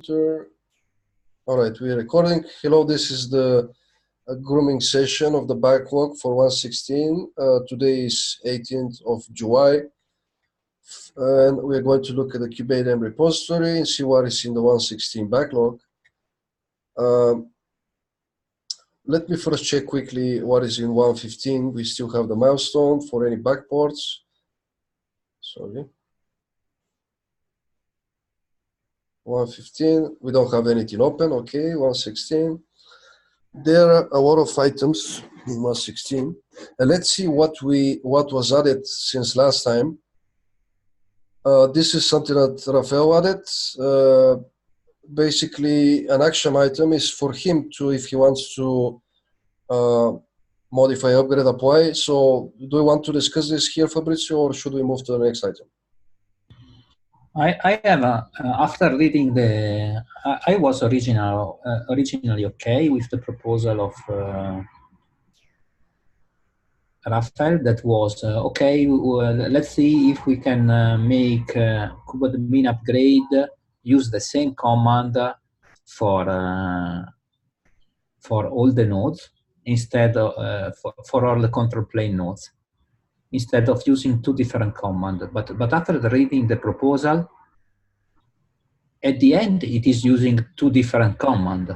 computer. All right, we're recording. Hello, this is the grooming session of the backlog for 116. Today is 18th of July, and we're going to look at the kubeadm repository and see what is in the 116 backlog. Let me first check quickly what is in 115. We still have the milestone for any backports. Sorry. 115, we don't have anything open. Okay, 116. There are a lot of items in 116. And let's see what was added since last time. This is something that Rafael added. Basically, an action item is for him to, if he wants to modify, upgrade, apply. So do you want to discuss this here, Fabrizio, or should we move to the next item? I have, after reading the, I was originally okay with the proposal of Rafael. That was okay. Let's see if we can make kubeadm upgrade use the same command for all the nodes instead of for all the control plane nodes, instead of using two different commands. But after reading the proposal, at the end, it is using two different commands.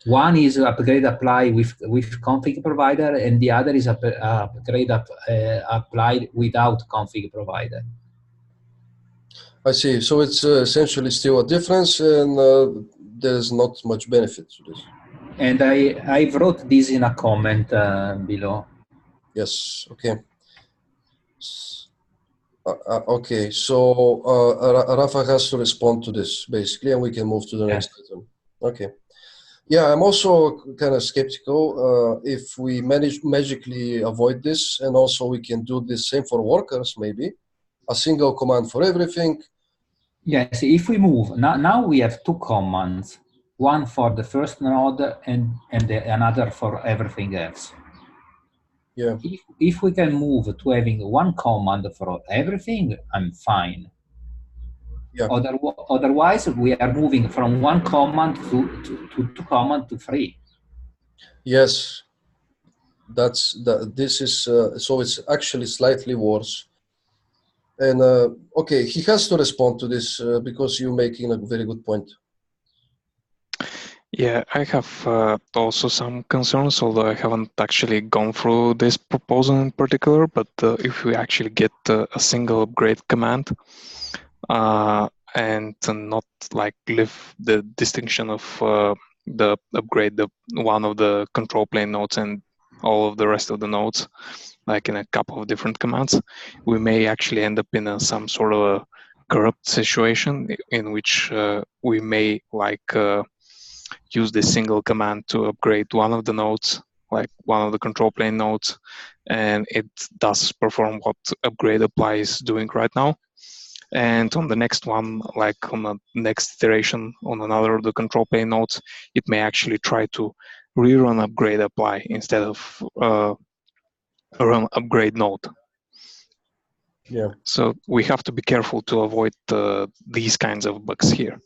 One is upgrade apply with config provider, and the other is upgrade applied without config provider. I see. So it's essentially still a difference, and there's not much benefit to this. And I wrote this in a comment below. Yes. Okay. Okay. So Rafa has to respond to this basically, and we can move to the next item. Okay. Yeah, I'm also kind of skeptical if we magically avoid this, and also we can do the same for workers, maybe a single command for everything. Yes, if we move now we have two commands, one for the first node and another for everything else. Yeah. If we can move to having one command for everything, I'm fine. Yeah. Otherwise, we are moving from one command to two command to three. Yes. This is so it's actually slightly worse. And okay, he has to respond to this because you're making a very good point. Yeah, I have also some concerns, although I haven't actually gone through this proposal in particular. But if we actually get a single upgrade command and not like leave the distinction of the upgrade, one of the control plane nodes and all of the rest of the nodes, like in a couple of different commands, we may actually end up in some sort of a corrupt situation in which we may use this single command to upgrade one of the nodes, like one of the control plane nodes, and it does perform what upgrade apply is doing right now. And on the next one, like on the next iteration on another of the control plane nodes, it may actually try to rerun upgrade apply instead of run upgrade node. Yeah. So we have to be careful to avoid these kinds of bugs here.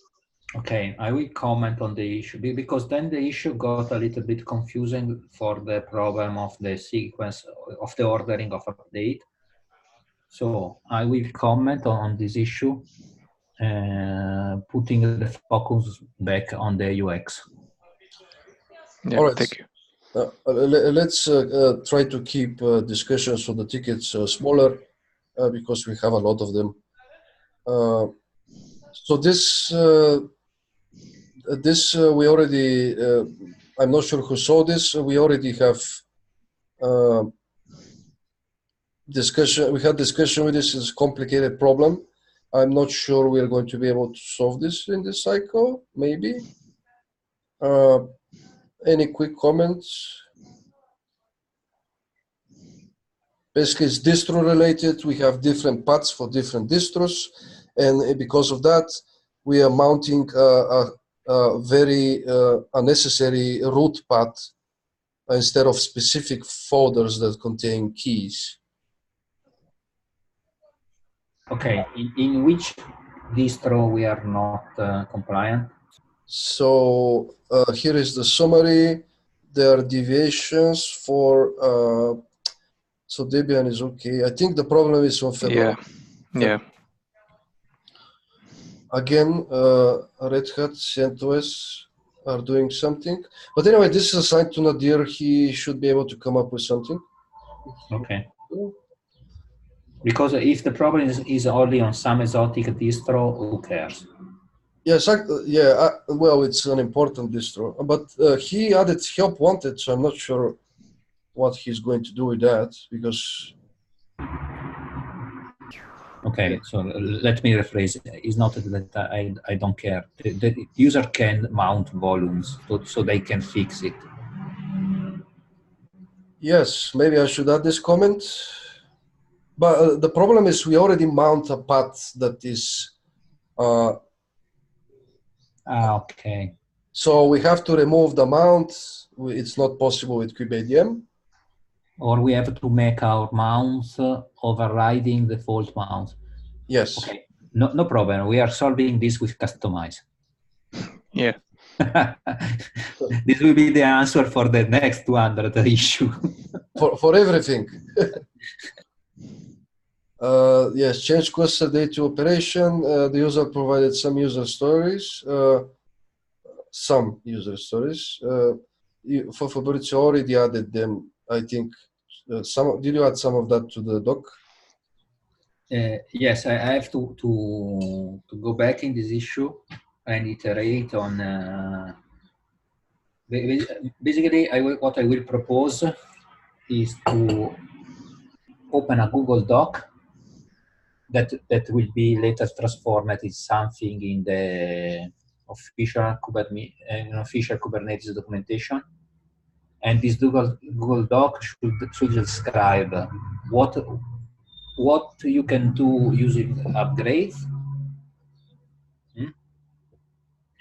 Okay, I will comment on the issue because then the issue got a little bit confusing for the problem of the sequence of the ordering of update. So I will comment on this issue, putting the focus back on the UX. Yeah, all right. Thank you. Let's try to keep discussions on the tickets smaller because we have a lot of them. So this we already, I'm not sure who saw this. We already have discussion. We had discussion with this. It's a complicated problem. I'm not sure we are going to be able to solve this in this cycle. Maybe. Any quick comments? Basically, it's distro related. We have different paths for different distros, and because of that, we are mounting a very unnecessary root path instead of specific folders that contain keys. Okay, in which distro we are not compliant? So here is the summary. There are deviations for, so Debian is okay. I think the problem is on Fedora. Yeah. Again, Red Hat, CentOS are doing something. But anyway, this is assigned to Nadir. He should be able to come up with something. Okay. Because if the problem is only on some exotic distro, who cares? Yes, well, it's an important distro. But he added help wanted, so I'm not sure what he's going to do with that, because... Okay, so let me rephrase. It's not that I don't care. The user can mount volumes so they can fix it. Yes, maybe I should add this comment. But the problem is we already mount a path that is... Okay. So we have to remove the mount. It's not possible with kubeadm. Or we have to make our mounts overriding the default mount. Yes. Okay, no problem. We are solving this with customize. Yeah. This will be the answer for the next 200 issue. for everything. Yes, change cluster date to operation. The user provided some user stories. For Fabrizio already added them, I think. Did you add some of that to the doc? Yes, I have to go back in this issue and iterate on. Basically, what I will propose is to open a Google Doc that will be later transformed into something in the official Kubernetes documentation. And this Google Doc should describe what you can do using upgrades,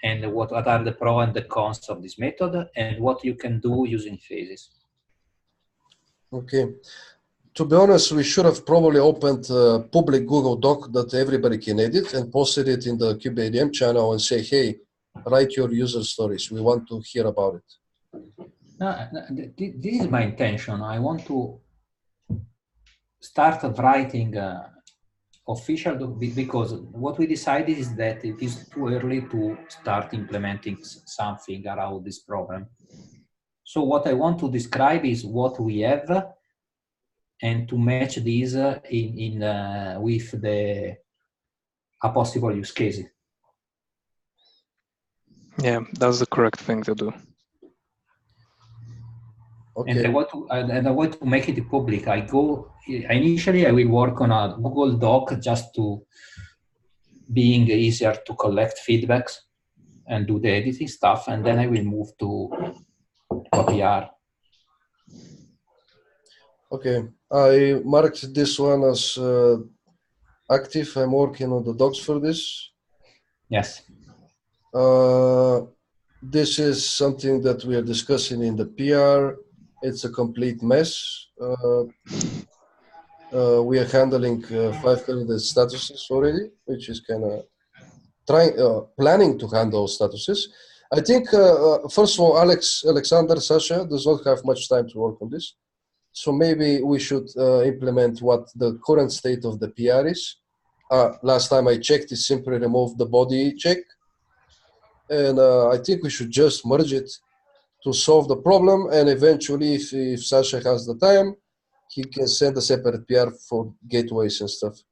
and what are the pros and the cons of this method, and what you can do using phases. Okay. To be honest, we should have probably opened a public Google Doc that everybody can edit and posted it in the kubeadm channel and say, hey, write your user stories. We want to hear about it. This is my intention. I want to start writing official, because what we decided is that it is too early to start implementing something around this problem. So what I want to describe is what we have, and to match these with a possible use case. Yeah, that's the correct thing to do. Okay. And I want to make it public. Initially I will work on a Google Doc just to being easier to collect feedbacks and do the editing stuff, and then I will move to a PR. Okay, I marked this one as active. I'm working on the docs for this. Yes. This is something that we are discussing in the PR. It's a complete mess. We are handling 500 statuses already, which is kind of planning to handle statuses. I think, first of all, Alexander, Sasha does not have much time to work on this. So maybe we should implement what the current state of the PR is. Last time I checked, it simply removed the body check. And I think we should just merge it to solve the problem. And eventually, if Sasha has the time, he can send a separate PR for gateways and stuff.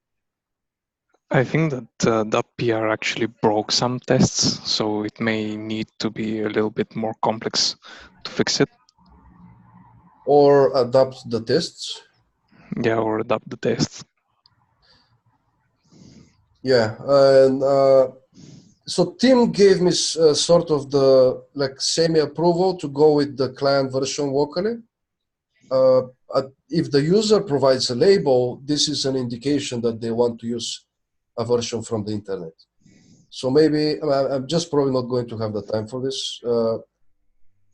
I think that that PR actually broke some tests, so it may need to be a little bit more complex to fix it. Or adapt the tests. Yeah, or adapt the tests. Yeah, and so Tim gave me sort of the semi-approval to go with the client version locally. If the user provides a label, this is an indication that they want to use a version from the internet. So maybe, I'm just probably not going to have the time for this,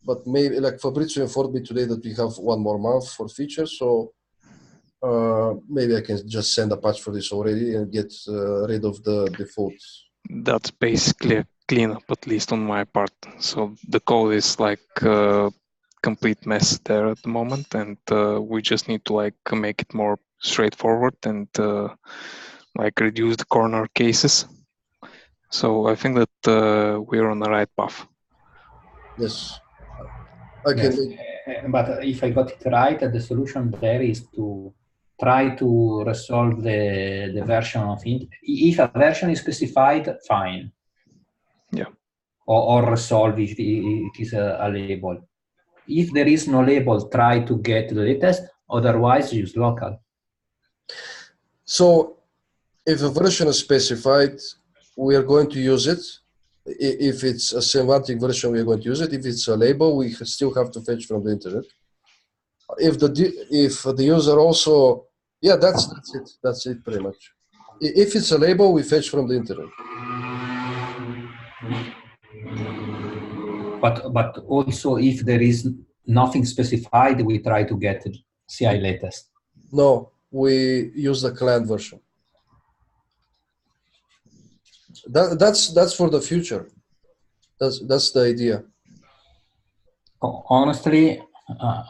but maybe, like Fabrizio informed me today that we have 1 more month for features, so maybe I can just send a patch for this already and get rid of the default. That's basically a cleanup, at least on my part. So the code is like a complete mess there at the moment, and we just need to like make it more straightforward and like reduce the corner cases. So I think that we're on the right path. Yes. I can. Yes. But if I got it right, the solution there is to try to resolve the version of it. If a version is specified, fine. Yeah. Or resolve if it is a label. If there is no label, try to get the latest. Otherwise, use local. So if a version is specified, we are going to use it. If it's a semantic version, we are going to use it. If it's a label, we still have to fetch from the internet. If the user also, yeah, that's it. That's it pretty much. If it's a label, we fetch from the internet. But also, if there is nothing specified, we try to get CI latest. No, we use the client version. That's for the future. That's the idea. Honestly,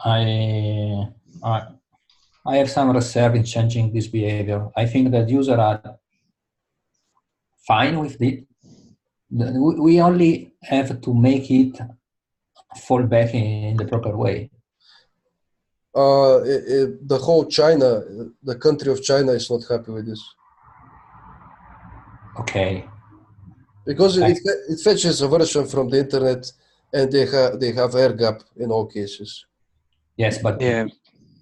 I have some reserve in changing this behavior. I think that users are fine with it. We only have to make it fall back in the proper way. The whole China, the country of China is not happy with this. Okay. Because it fetches a version from the internet, and they have air gap in all cases. Yes, but yeah,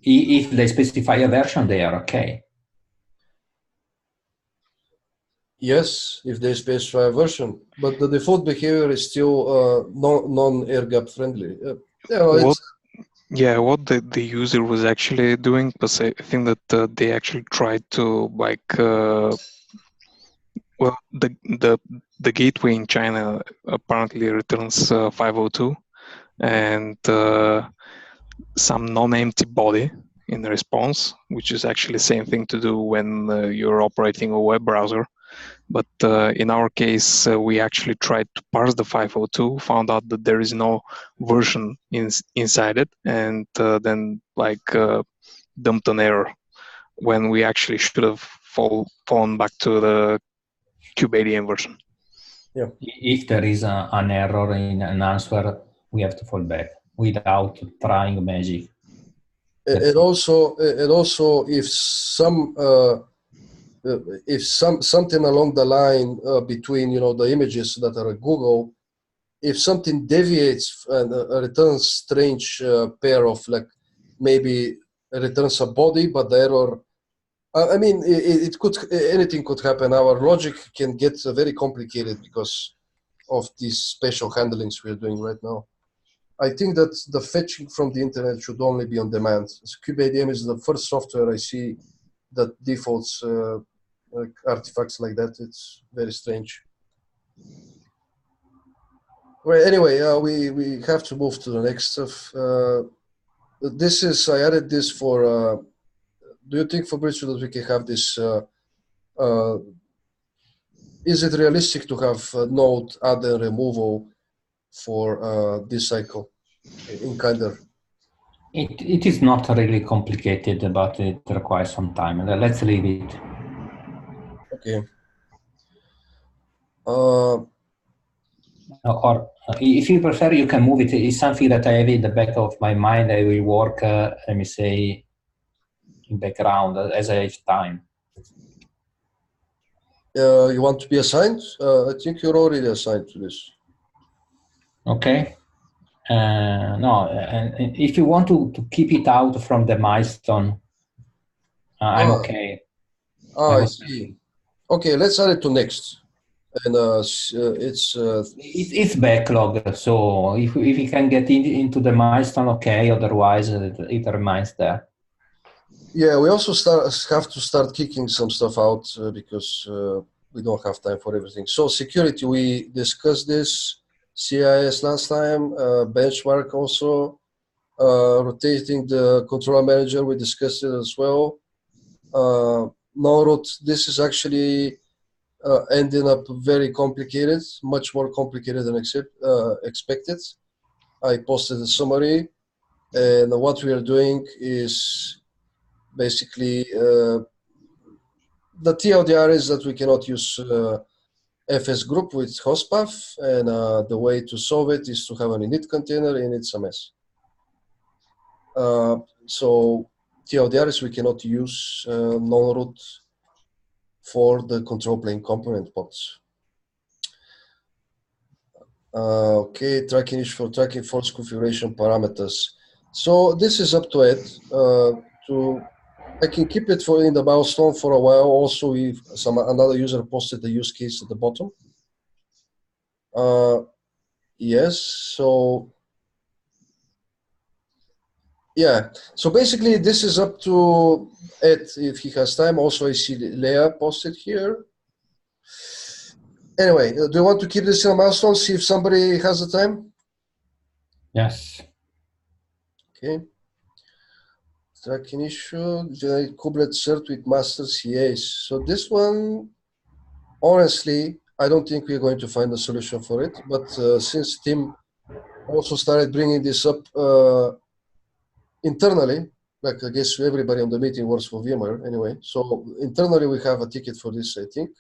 if they specify a version, they are okay. Yes, if they specify a version, but the default behavior is still non-air gap friendly. What the user was actually doing, because I think that they actually tried to like well, the gateway in China apparently returns 502 and some non-empty body in response, which is actually the same thing to do when you're operating a web browser. But in our case, we actually tried to parse the 502, found out that there is no version inside it, and then like dumped an error when we actually should have fallen back to the kubeadm version. Yeah. If there is an error in an answer, we have to fall back without trying magic. And also, if something along the line between the images that are at Google, if something deviates and returns strange pair of, like, maybe returns a body, but the error, I mean, anything could happen. Our logic can get very complicated because of these special handlings we're doing right now. I think that the fetching from the internet should only be on demand. kubeadm is the first software I see that defaults like artifacts like that. It's very strange. Well, anyway, we have to move to the next stuff. I added this for. Do you think, Fabrizio, that we can have this? Is it realistic to have node add and removal for this cycle in Kinder? It is not really complicated, but it requires some time. Let's leave it. Okay. Or if you prefer, you can move it. It's something that I have in the back of my mind. I will work, let me say, in background as I have time. You want to be assigned? I think you're already assigned to this. Okay. No, and if you want to keep it out from the milestone, I'm okay. I see. Okay, let's add it to next. And it's backlog. So if we can get into the milestone, okay. Otherwise, it remains there. Yeah, we also have to start kicking some stuff out because we don't have time for everything. So security, we discussed this. CIS last time, benchmark also, rotating the controller manager, we discussed it as well. non-root, this is actually ending up very complicated, much more complicated than expected. I posted a summary, and what we are doing is basically the TLDR is that we cannot use FS group with host path, and the way to solve it is to have an init container, and it's a mess. So TLDR is we cannot use non-root for the control plane component pods. Okay, tracking is for tracking false configuration parameters. So this is up to Ed. I can keep it for in the milestone for a while. Also, if another user posted the use case at the bottom. Yes. So yeah. So basically, this is up to Ed if he has time. Also, I see Leah posted here. Anyway, do you want to keep this in a milestone? See if somebody has the time. Yes. Okay. Tracking issue, generate kubelet cert with master CAs. So this one, honestly, I don't think we're going to find a solution for it. But since Tim also started bringing this up internally, like I guess everybody on the meeting works for VMware anyway. So internally, we have a ticket for this, I think.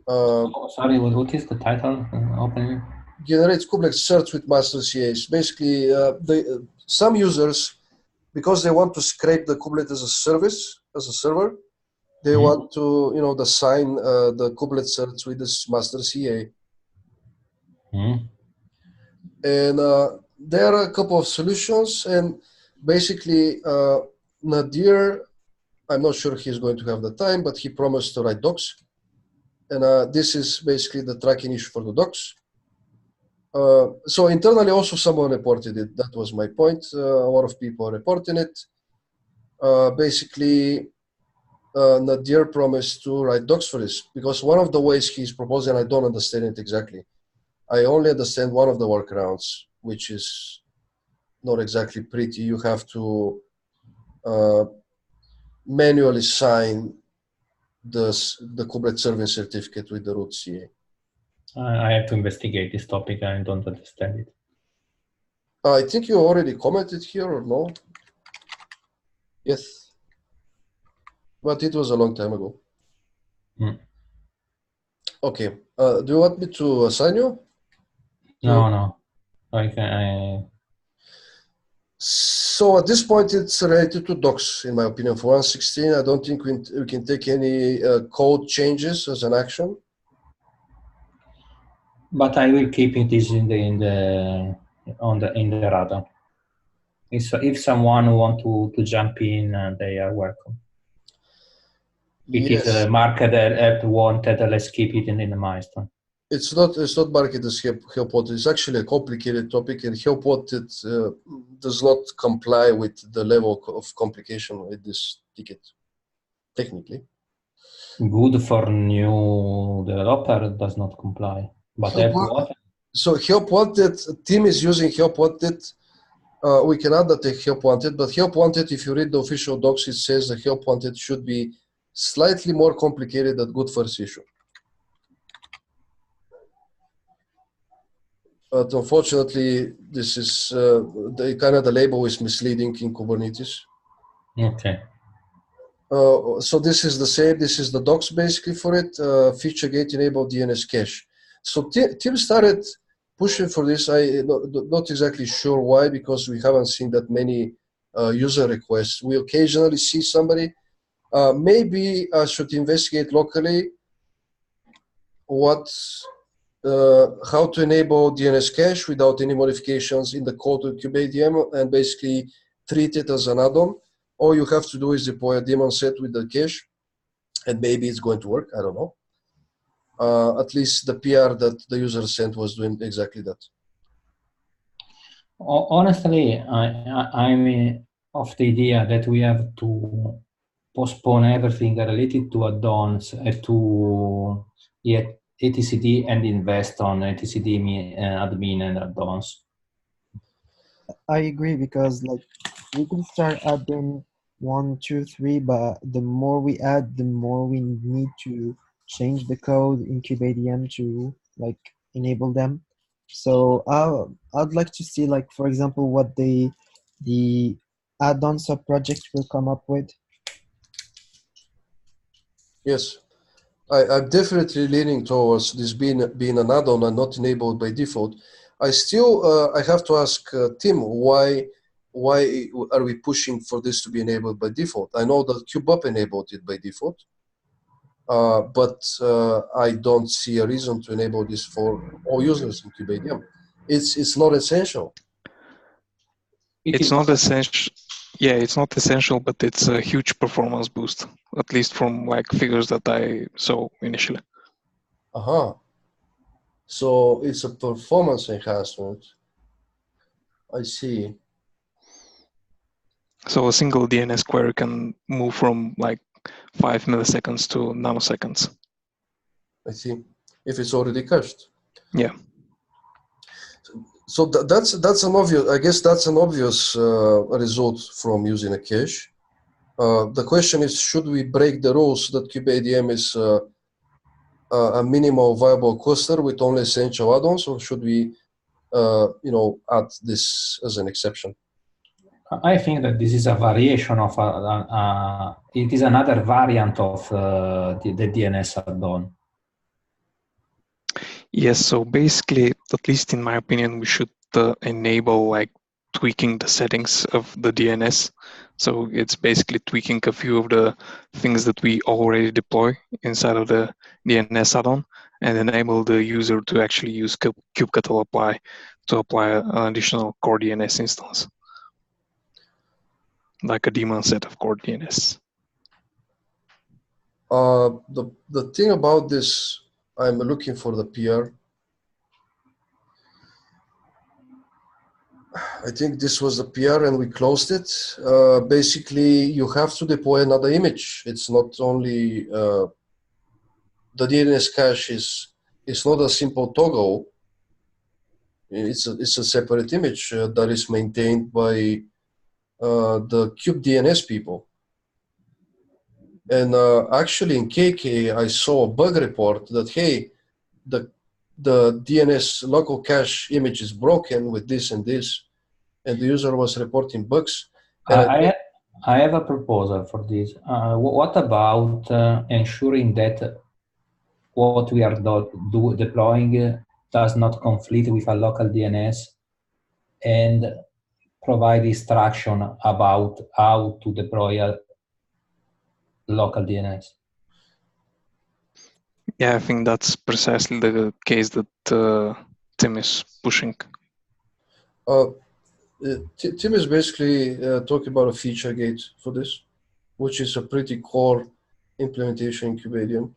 Sorry, what is the title? Opening. Generates kubelet cert with master CAs. Basically, some users, because they want to scrape the kubelet as a service, as a server, they want to, assign the kubelet certs with this master CA. And there are a couple of solutions. And basically, Nadir, I'm not sure he's going to have the time, but he promised to write docs. And this is basically the tracking issue for the docs. So internally, also someone reported it. That was my point. A lot of people are reporting it. Basically, Nadir promised to write docs for this, because one of the ways he's proposing, I don't understand it exactly. I only understand one of the workarounds, which is not exactly pretty. You have to manually sign the kubelet serving certificate with the root CA. I have to investigate this topic. I don't understand it. I think you already commented here, or no? Yes. But it was a long time ago. Okay. Do you want me to assign you? No. So at this point, it's related to docs, in my opinion. For 116, I don't think we can take any code changes as an action. But I will keep it in the radar. If someone want to jump in, they are welcome. It is marked help wanted. Let's keep it in the milestone. It's not marked as help wanted. It's actually a complicated topic, and help wanted does not comply with the level of complication with this ticket, technically. Good for new developer, does not comply. But help wanted. So help wanted, team is using help wanted. We can add that help wanted, but help wanted, if you read the official docs, it says the help wanted should be slightly more complicated than good first issue. But unfortunately, this is the label is misleading in Kubernetes. Okay. So this is the same. This is the docs basically for it. Feature gate enable DNS cache. So Tim started pushing for this. I not exactly sure why, because we haven't seen that many user requests. We occasionally see somebody. Maybe I should investigate locally how to enable DNS cache without any modifications in the code of kubeadm, and basically treat it as an add-on. All you have to do is deploy a daemon set with the cache, and maybe it's going to work. I don't know. At least the PR that the user sent was doing exactly that. Honestly, I'm of the idea that we have to postpone everything related to add-ons to etcd and invest on etcd admin and add-ons. I agree, because we can start adding 1, 2, 3, but the more we add, the more we need to change the code in kubeadm to like enable them. So I'd like to see, like, for example, what the add-on sub-project will come up with. Yes, I'm definitely leaning towards this being an add-on and not enabled by default. I still I have to ask Tim, why are we pushing for this to be enabled by default? I know that KubeUp enabled it by default, but I don't see a reason to enable this for all users in kubeadm. It's not essential. It's not essential. Yeah, it's not essential, but it's a huge performance boost, at least from like figures that I saw initially. Aha. So it's a performance enhancement. I see. So a single DNS query can move from like 5 milliseconds to nanoseconds. I see. If it's already cached. Yeah. So that's an obvious. I guess that's an obvious result from using a cache. The question is, should we break the rules that kubeadm is a minimal viable cluster with only essential add-ons, or should we, add this as an exception? I think that this is a variation of it is another variant of the DNS add-on. Yes, so basically, at least in my opinion, we should enable like tweaking the settings of the DNS. So it's basically tweaking a few of the things that we already deploy inside of the DNS add-on and enable the user to actually use kubectl apply to apply an additional core DNS instance, like a daemon set of core DNS. The thing about this, I'm looking for the PR. I think this was the PR and we closed it. Basically, you have to deploy another image. It's not only the DNS cache is not a simple toggle. It's a separate image that is maintained by the kubeDNS people. And actually in KK, I saw a bug report that, hey, the DNS local cache image is broken with this and this, and the user was reporting bugs. And I have a proposal for this. What about ensuring that what we are deploying does not conflict with a local DNS and provide instruction about how to deploy a local DNS? Yeah, I think that's precisely the case that Tim is pushing. Tim is basically talking about a feature gate for this, which is a pretty core implementation in kubeadm.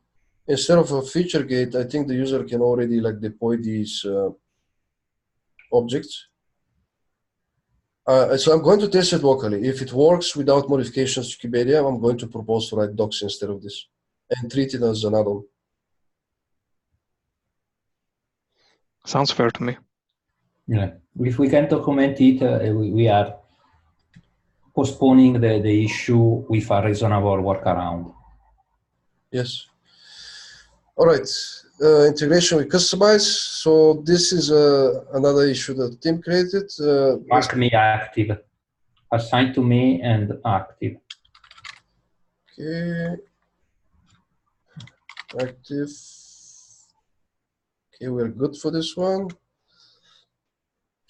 Instead of a feature gate, I think the user can already like deploy these objects. So I'm going to test it locally. If it works without modifications to kubeadm, I'm going to propose to write docs instead of this and treat it as an add-on. Sounds fair to me. Yeah, if we can document it, we are postponing the issue with a reasonable workaround. Yes. All right. Integration with customize. So this is another issue that Tim created. Mark me active. Assign to me and active. Okay. Active. Okay, we're good for this one.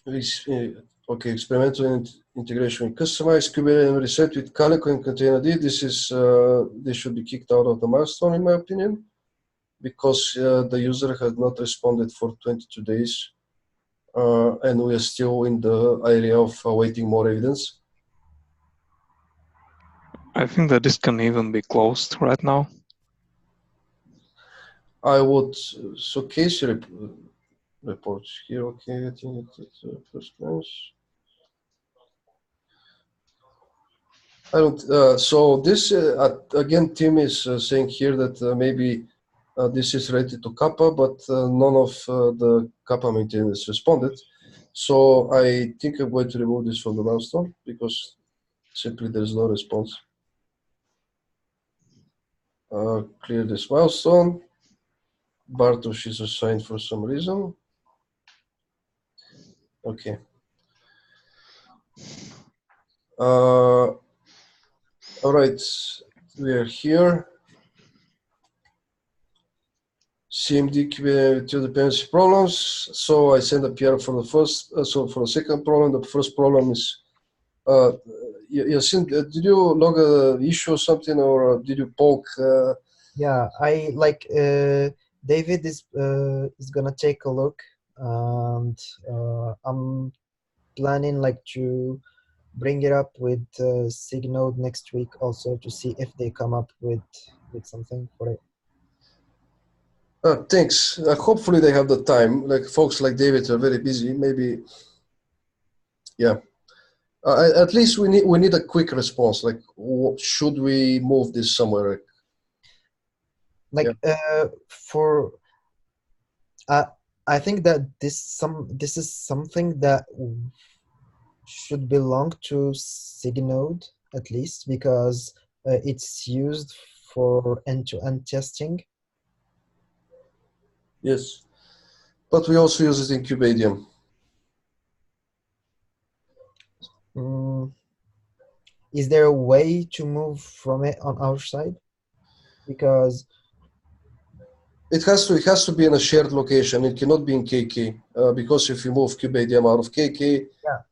Okay, experimental integration with customize kubeadm reset with Calico and containerd. This is they should be kicked out of the milestone in my opinion, because the user had not responded for 22 days, and we are still in the area of awaiting more evidence. I think that this can even be closed right now. I would, so case report here, okay, I think it's first glance. I don't, so this, again, Tim is saying here that maybe this is related to Kappa, but none of the Kappa maintainers responded. So I think I'm going to remove this from the milestone because Simply there's no response. Clear this milestone. Bartosz is assigned for some reason. Okay. All right, we are here. CMD to dependency problems. So I send a PR for the first, so for the second problem. The first problem is, Yasin, did you log an issue or something, or did you poke? Yeah, I like David is gonna take a look, and I'm planning like to bring it up with Signode next week also to see if they come up with something for it. Thanks. Hopefully they have the time. Like folks like David are very busy. Maybe, yeah. At least we need a quick response. Like, should we move this somewhere? Like for I think that this is something that should belong to Signode at least, because it's used for end-to-end testing. Yes, but we also use it in kubeadm. Is there a way to move from it on our side? Because it has to be in a shared location. It cannot be in KK because if you move kubeadm out of KK, yeah.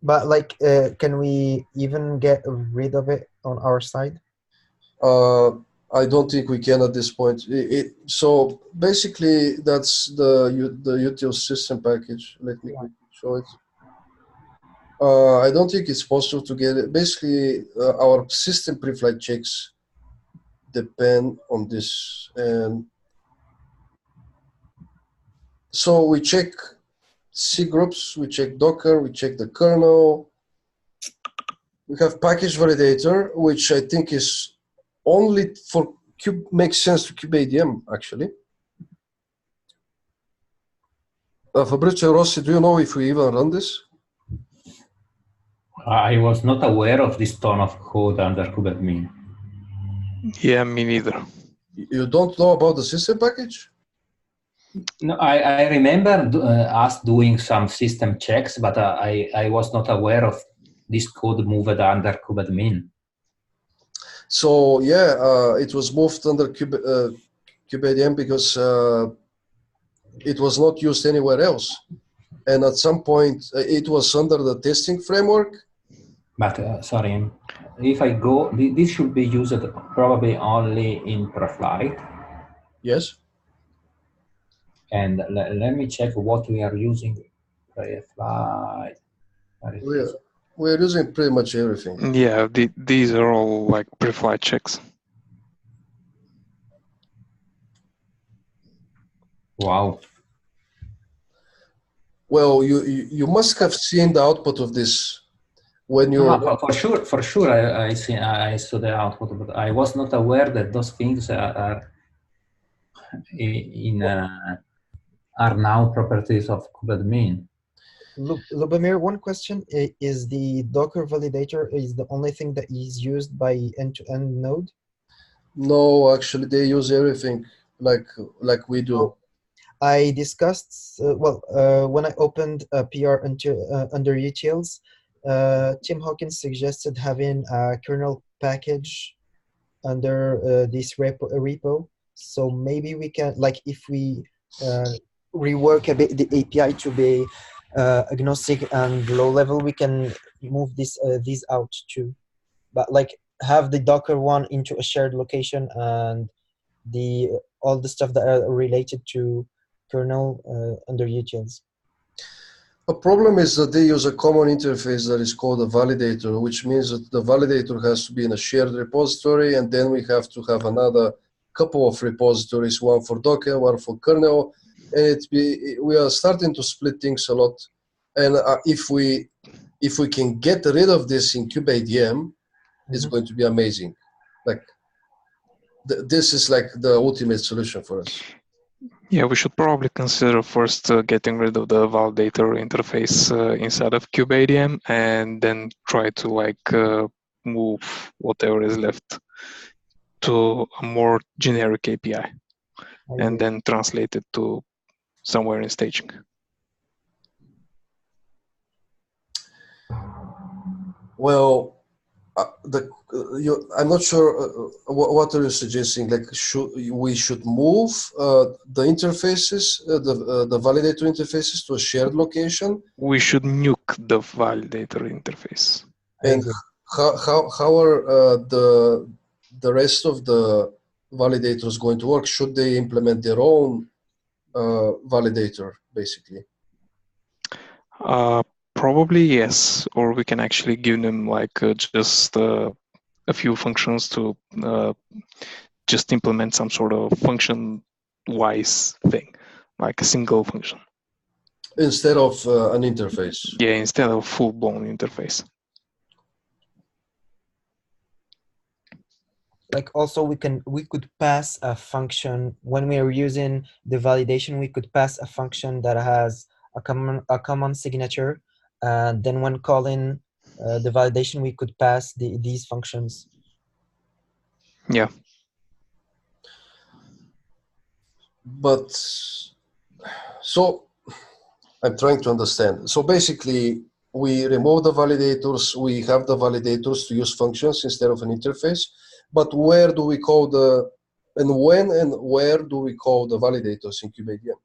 But like, can we even get rid of it on our side? I don't think we can at this point. So basically, that's the util system package. Let me show it. I don't think it's possible to get it. Basically, our system pre-flight checks depend on this, and so we check C groups, we check Docker, we check the kernel. We have package validator, which I think is only for makes sense to kubeadm actually. Fabrizio Rossi, do you know if we even run this? I was not aware of this ton of code under kubeadm. Yeah, me neither. You don't know about the system package? No, I remember us doing some system checks, but I was not aware of this code moved under kubeadm. So yeah, it was moved under kubeadm because it was not used anywhere else. And at some point, it was under the testing framework. But sorry, if I go, this should be used probably only in pre-flight. Yes. And let me check what we are using pre-flight. We're using pretty much everything. Yeah, these are all like pre-flight checks. Wow. Well, you must have seen the output of this when you. For sure, I saw the output, but I was not aware that those things are now properties of kubeadm. Lubomir, one question is: the Docker validator is the only thing that is used by end-to-end node? No, actually, they use everything like we do. I discussed when I opened a PR under utils, Tim Hawkins suggested having a kernel package under this repo. So maybe we can, like, if we rework a bit the API to be agnostic and low level, we can move these out too. But like, have the Docker one into a shared location and all the stuff that are related to kernel under utils. A problem is that they use a common interface that is called a validator, which means that the validator has to be in a shared repository, and then we have to have another couple of repositories, one for Docker, one for kernel, and we are starting to split things a lot. And if we can get rid of this in kubeadm, it's going to be amazing. Like this is like the ultimate solution for us. Yeah, we should probably consider first getting rid of the validator interface inside of kubeadm, and then try to move whatever is left to a more generic API, and then translate it to somewhere in staging. Well, I'm not sure what are you suggesting. Like, we should move the interfaces, the validator interfaces, to a shared location? We should nuke the validator interface. And how are the rest of the validators going to work? Should they implement their own validator, basically? Probably yes, or we can actually give them just a few functions to just implement some sort of function-wise thing, like a single function. Instead of an interface. Yeah, instead of full-blown interface. Like also we could pass a function when we are using the validation. We could pass a function that has a common signature, and then when calling the validation, we could pass these functions. Yeah. But so I'm trying to understand. So basically, we remove the validators. We have the validators to use functions instead of an interface. But where do we call and when and where do we call the validators in kubeadm?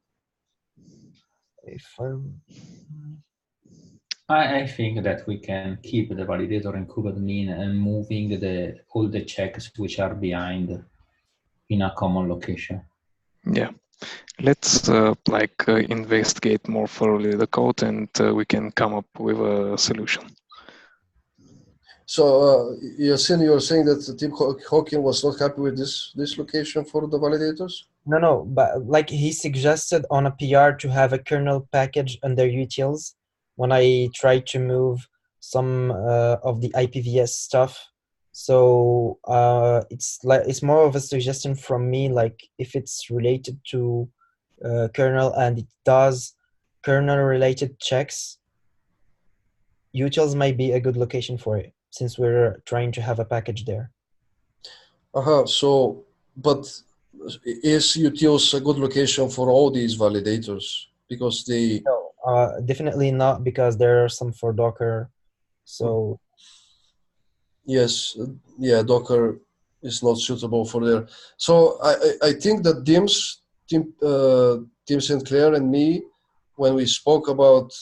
I think that we can keep the validator in kubeadmin and moving all the checks which are behind in a common location. Yeah. Let's investigate more thoroughly the code, and we can come up with a solution. So you're saying that Tim Hawking was not happy with this location for the validators? No, but like he suggested on a PR to have a kernel package under utils when I tried to move some of the IPVS stuff. So it's more of a suggestion from me, like if it's related to kernel and it does kernel related checks, utils might be a good location for it, since we're trying to have a package there. So, but is utils a good location for all these validators? Because they... No, definitely not, because there are some for Docker. So yes, yeah, Docker is not suitable for there. So I think that Tim Sinclair and me, when we spoke about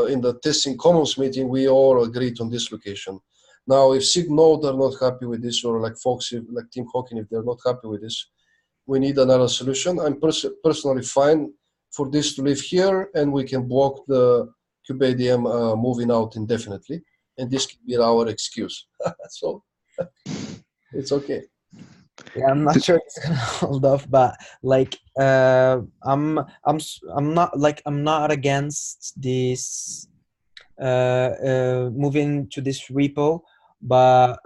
in the testing commons meeting, we all agreed on this location. Now, if Signode are not happy with this, or like folks like Tim Hawking, if they're not happy with this, we need another solution. I'm personally fine for this to live here, and we can block the kubeadm moving out indefinitely, and this can be our excuse. So it's okay. yeah, I'm not sure it's gonna hold off, but like I'm not against this moving to this repo, but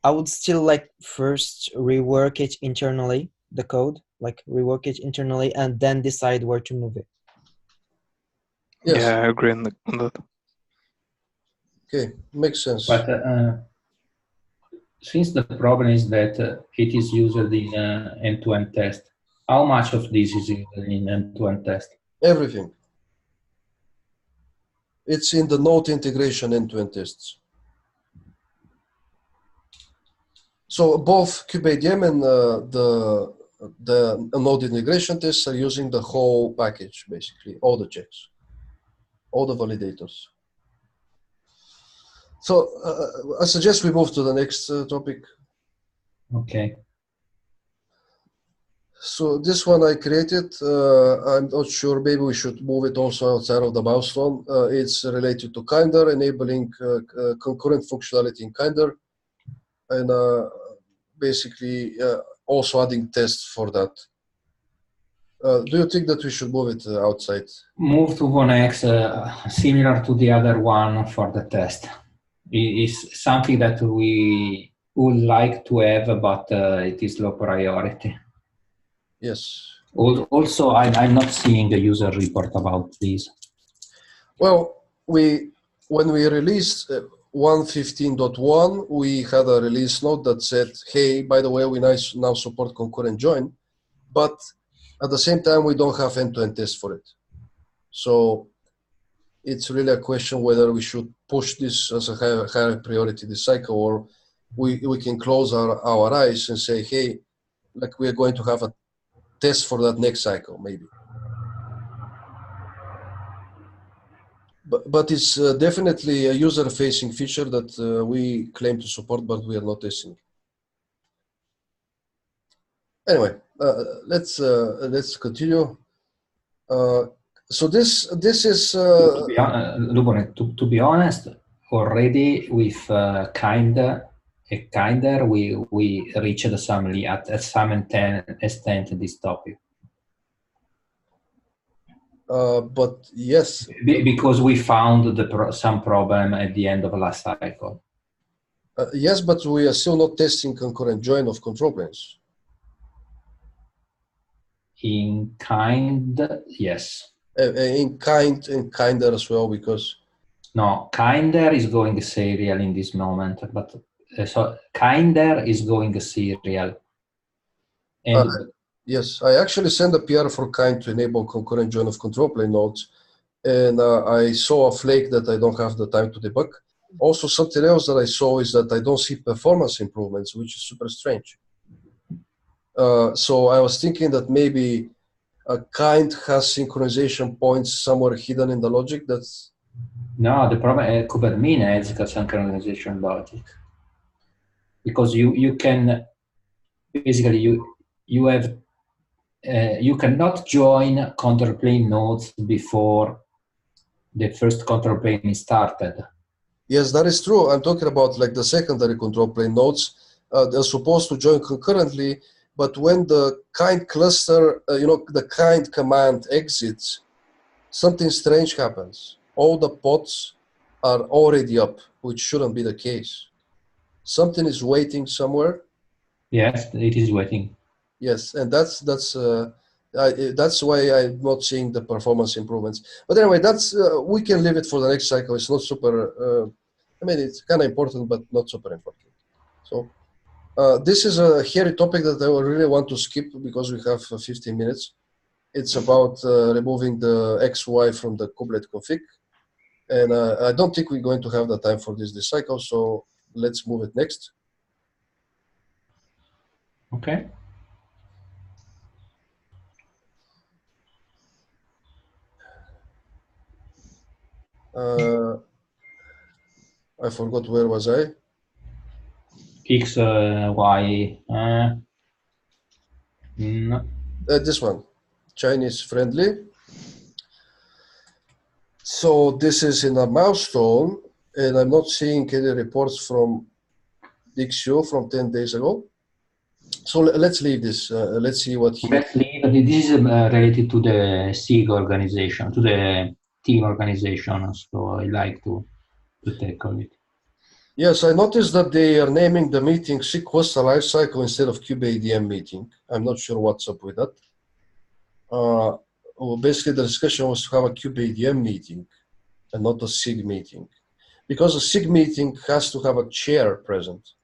I would still like first rework it internally, the code, like rework it internally, and then decide where to move it. Yes. Yeah, I agree on that. Okay, makes sense. But since the problem is that it is used in end-to-end test, how much of this is used in end-to-end test? Everything. It's in the node integration end-to-end tests. So both kubeadm and the node integration tests are using the whole package, basically, all the checks, all the validators. So I suggest we move to the next topic. Okay. So this one I created. I'm not sure, maybe we should move it also outside of the milestone. It's related to Kinder, enabling concurrent functionality in Kinder, and basically also adding tests for that. Do you think that we should move it outside? Move to OneX, similar to the other one for the test. It is something that we would like to have, but it is low priority. Yes. Also, I'm not seeing a user report about this. Well, when we released 1.15.1, we had a release note that said, hey, by the way, we now support concurrent join, but at the same time, we don't have end-to-end tests for it. So it's really a question whether we should push this as a higher priority this cycle, or we can close our eyes and say, hey, like we're going to have a test for that next cycle, maybe. But it's definitely a user-facing feature that we claim to support, but we are not testing. Anyway, let's continue. So this is to be honest, already with kinder we reached some at some extent this topic. But yes, because we found some problem at the end of last cycle. Yes, but we are still not testing concurrent join of control planes. In kind, yes. In kind and kinder as well, because no, kinder is going serial in this moment, but so kinder is going serial. And yes, I actually sent a PR for kind to enable concurrent join of control plane nodes, and I saw a flake that I don't have the time to debug. Also, something else that I saw is that I don't see performance improvements, which is super strange. So I was thinking that maybe a kind has synchronization points somewhere hidden in the logic. That's no, the problem is kubeadm has got synchronization logic, because you can basically you have you cannot join control plane nodes before the first control plane is started. Yes, that is true. I'm talking about like the secondary control plane nodes. They're supposed to join concurrently, but when the kind cluster, the kind command exits, something strange happens. All the pods are already up, which shouldn't be the case. Something is waiting somewhere. Yes, it is waiting. Yes, and that's why I'm not seeing the performance improvements. But anyway, that's we can leave it for the next cycle. It's not super. I mean, it's kind of important, but not super important. So this is a hairy topic that I really want to skip because we have 15 minutes. It's about removing the XY from the kubelet config, and I don't think we're going to have the time for this cycle. So let's move it next. Okay. I forgot where was I. X, Y. No. This one, Chinese friendly. So this is in a milestone, and I'm not seeing any reports from DXU from 10 days ago. So let's leave this. Let's see what he... Let's leave. This is related to the SIG organization, to the team organization. So I like to tackle it. Yes, I noticed that they are naming the meeting SIG Costa Lifecycle instead of kubeadm meeting. I'm not sure what's up with that. Well, basically, the discussion was to have a kubeadm meeting and not a SIG meeting, because a SIG meeting has to have a chair present.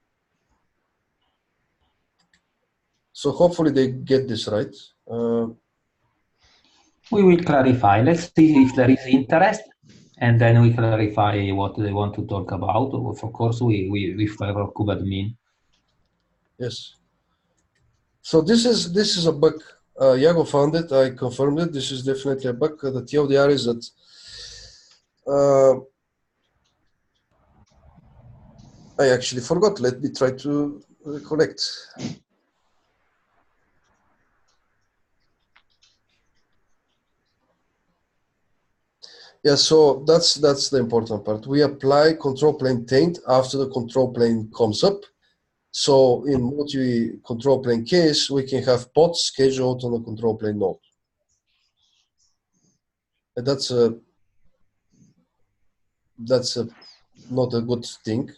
So hopefully they get this right. We will clarify. Let's see if there is interest, and then we clarify what they want to talk about. Of course, we favor kubeadm. Yes. So this is a bug. Iago found it. I confirmed it. This is definitely a bug. The TLDR is that I actually forgot. Let me try to recollect. Yeah, so that's the important part. We apply control plane taint after the control plane comes up. So in multi-control plane case, we can have pods scheduled on the control plane node. And that's not a good thing.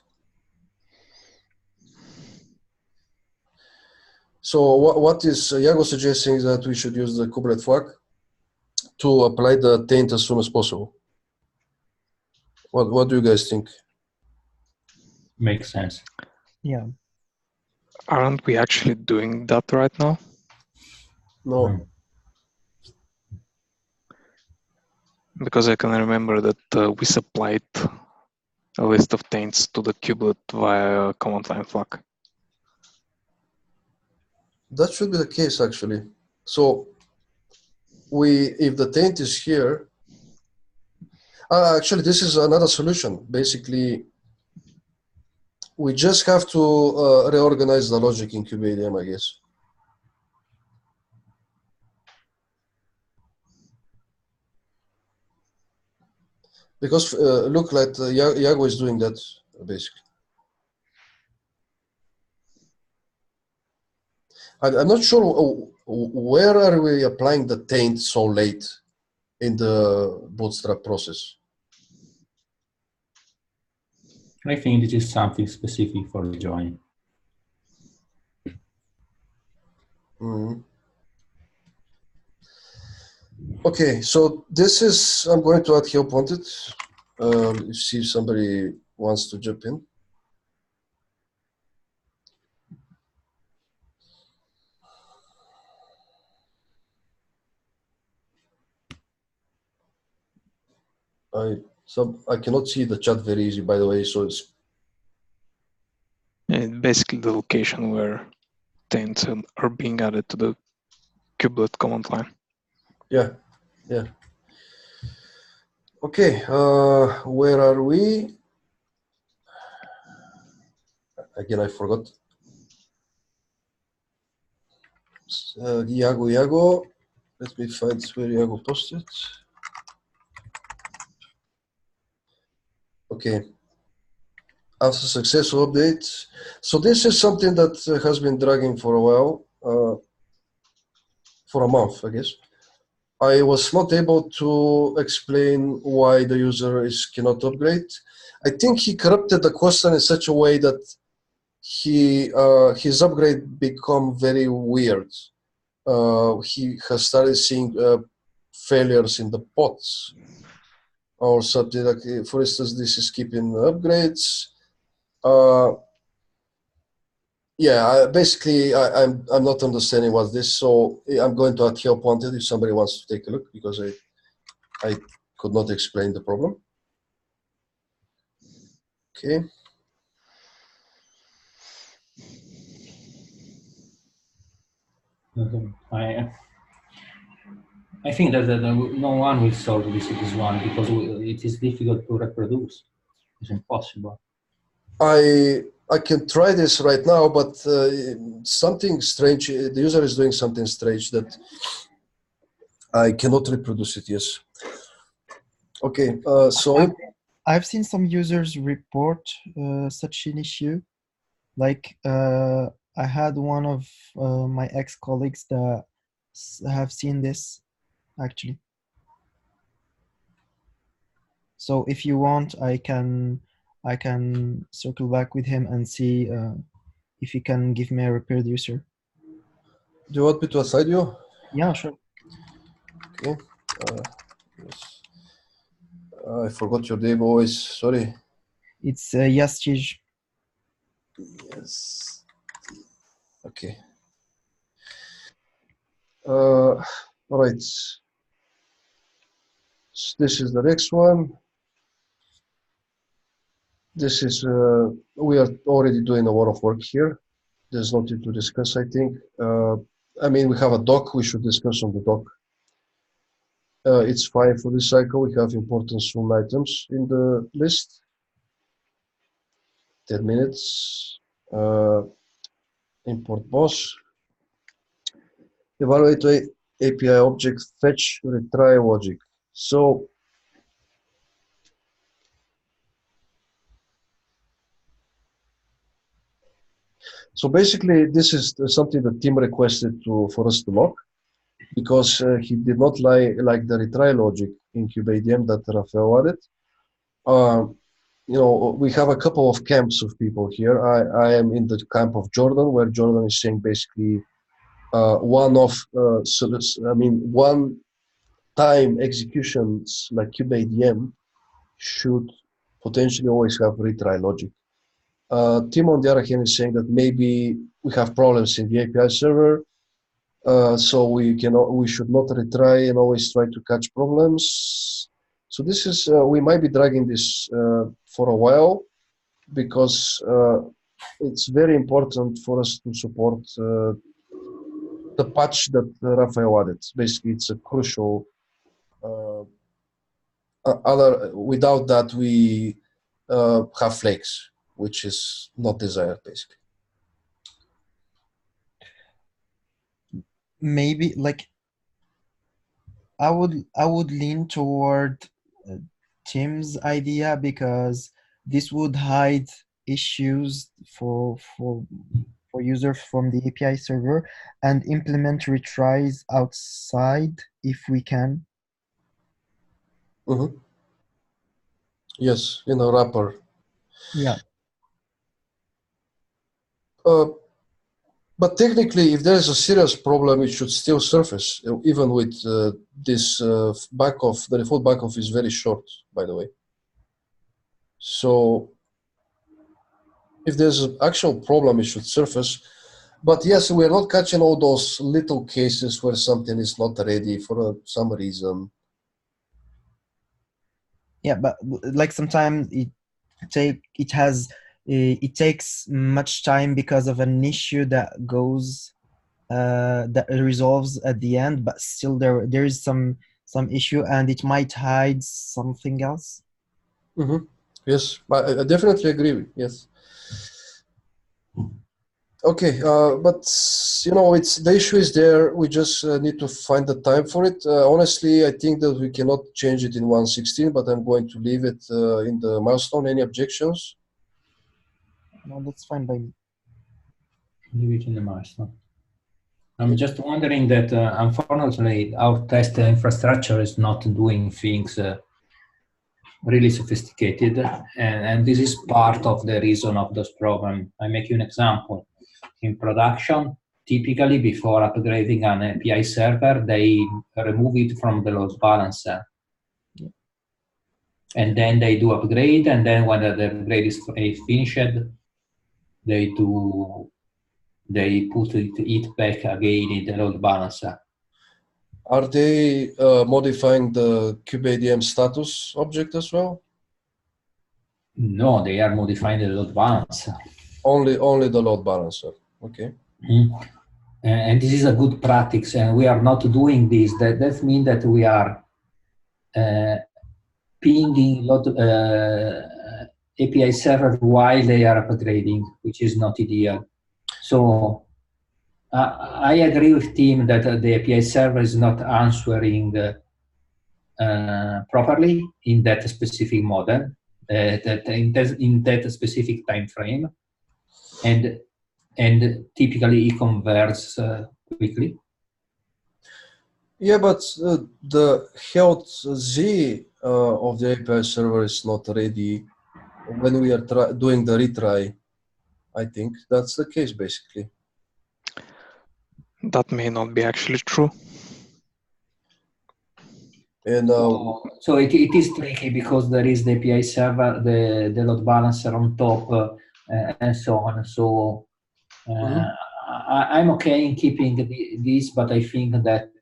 So what is Iago suggesting is that we should use the kubelet flag to apply the taint as soon as possible. What do you guys think? Makes sense. Yeah. Aren't we actually doing that right now? No. Because I can remember that we supplied a list of taints to the kubelet via command line flag. That should be the case, actually. So if the taint is here, actually, this is another solution. Basically, we just have to reorganize the logic in kubeadm, I guess. Because look like Iago is doing that, basically. I'm not sure where are we applying the taint so late in the bootstrap process. I think this is something specific for the join. Mm-hmm. Okay, so this is, I'm going to add help wanted. See if somebody wants to jump in. I cannot see the chat very easy, by the way, so it's Basically the location where taints are being added to the kubelet command line. yeah. Okay, where are we? Again, I forgot. Iago. Let me find where Iago posted. Okay. After successful update. So this is something that has been dragging for a while, for a month, I guess. I was not able to explain why the user cannot upgrade. I think he corrupted the question in such a way that his upgrade become very weird. He has started seeing failures in the pods or something like, for instance, this is keeping upgrades. Yeah, basically, I'm not understanding what's this, so I'm going to add help wanted if somebody wants to take a look, because I could not explain the problem. Okay. I think that no one will solve this one because it is difficult to reproduce. It's impossible. I can try this right now, but something strange, the user is doing something strange that I cannot reproduce it, yes. Okay, so... I've seen some users report such an issue. Like I had one of my ex-colleagues that have seen this, actually. So if you want, I can circle back with him and see if he can give me a reproducer. Do you want me to assign you? Yeah, sure. Okay. Yes. I forgot your name always, sorry. It's Yastij. Yes. Okay. All right. This is the next one. This is, we are already doing a lot of work here. There's nothing to discuss, I think. I mean, we have a doc, we should discuss on the doc. It's fine for this cycle. We have important soon items in the list. 10 minutes. Import boss. Evaluate API object fetch retry logic. So basically, this is something the team requested for us to lock, because he did not like the retry logic in kubeadm that Rafael added. You know, we have a couple of camps of people here. I am in the camp of Jordan, where Jordan is saying basically one-time executions like kubeadm should potentially always have retry logic. Tim, on the other hand, is saying that maybe we have problems in the API server, so we should not retry and always try to catch problems. So this is we might be dragging this for a while, because it's very important for us to support the patch that Rafael added. Basically, it's a crucial. Without that, we have flakes, which is not desired, basically. Maybe like I would lean toward Tim's idea, because this would hide issues for users from the API server and implement retries outside if we can. Mm-hmm. Yes, in a wrapper. Yeah. But technically, if there is a serious problem, it should still surface, even with this backoff. The default backoff is very short, by the way. So if there's an actual problem, it should surface. But yes, we're not catching all those little cases where something is not ready for some reason. Yeah, but like sometimes it takes much time because of an issue that goes that resolves at the end, but still there is some issue, and it might hide something else. Mm-hmm. Yes, I definitely agree. Yes. Okay, but it's the issue is there. We just need to find the time for it. Honestly, I think that we cannot change it in 1.16, but I'm going to leave it in the milestone. Any objections? No, that's fine by me. Leave it in the milestone. I'm just wondering that, unfortunately, our test infrastructure is not doing things really sophisticated, and this is part of the reason of those problems. I make you an example. In production, typically before upgrading an API server, they remove it from the load balancer. And then they do upgrade, and then when the upgrade is finished, they put it back again in the load balancer. Are they modifying the kubeadm status object as well? No, they are modifying the load balancer. Only the load balancer. Okay. Mm-hmm. And this is a good practice, and we are not doing this. That means that we are pinging API server while they are upgrading, which is not ideal. So I agree with Tim that the API server is not answering properly in that specific model, in that specific time frame, and typically it converts quickly. Yeah, but the health Z of the API server is not ready when we are doing the retry. I think that's the case, basically. That may not be actually true. And so it is tricky because there is the API server, the load balancer on top, and so on. So I'm okay in keeping this, but I think that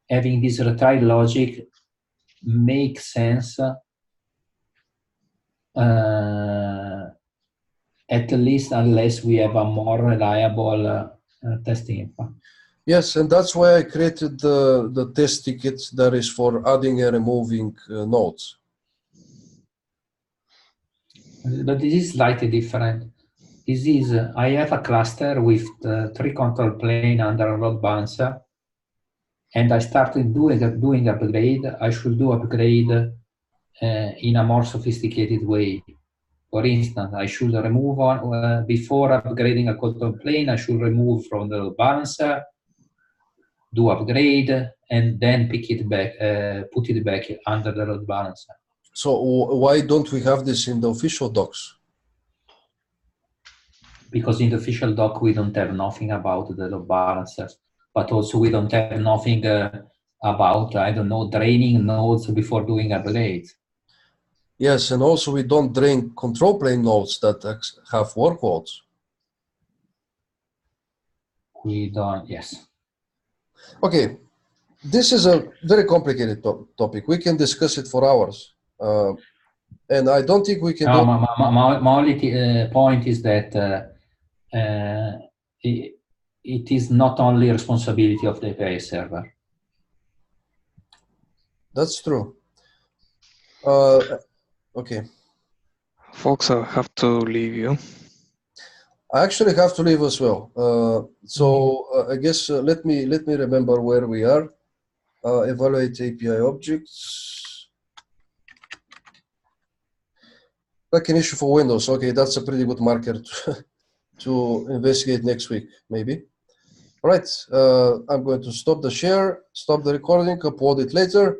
having this retry logic makes sense, at least unless we have a more reliable testing info. Yes, and that's why I created the test ticket that is for adding and removing nodes. But this is slightly different. This is, I have a cluster with 3 control plane under a load balancer, and I started doing upgrade. I should do upgrade in a more sophisticated way. For instance, I should remove before upgrading a control plane, I should remove from the load balancer, do upgrade, and then pick it back, put it back under the load balancer. So why don't we have this in the official docs? because in the official doc we don't have nothing about the load balancers, but also we don't have nothing about, I don't know, draining nodes before doing upgrades. Yes, and also we don't drain control plane nodes that have workloads. We don't, yes. Okay, this is a very complicated topic. We can discuss it for hours. And I don't think we can No, do... my only point is that it is not only responsibility of the API server. That's true. Okay. Folks, I have to leave you. I actually have to leave as well. I guess let me remember where we are. Evaluate API objects. Like an issue for Windows. Okay, that's a pretty good marker to investigate next week, maybe. All right, I'm going to stop the share, stop the recording, upload it later.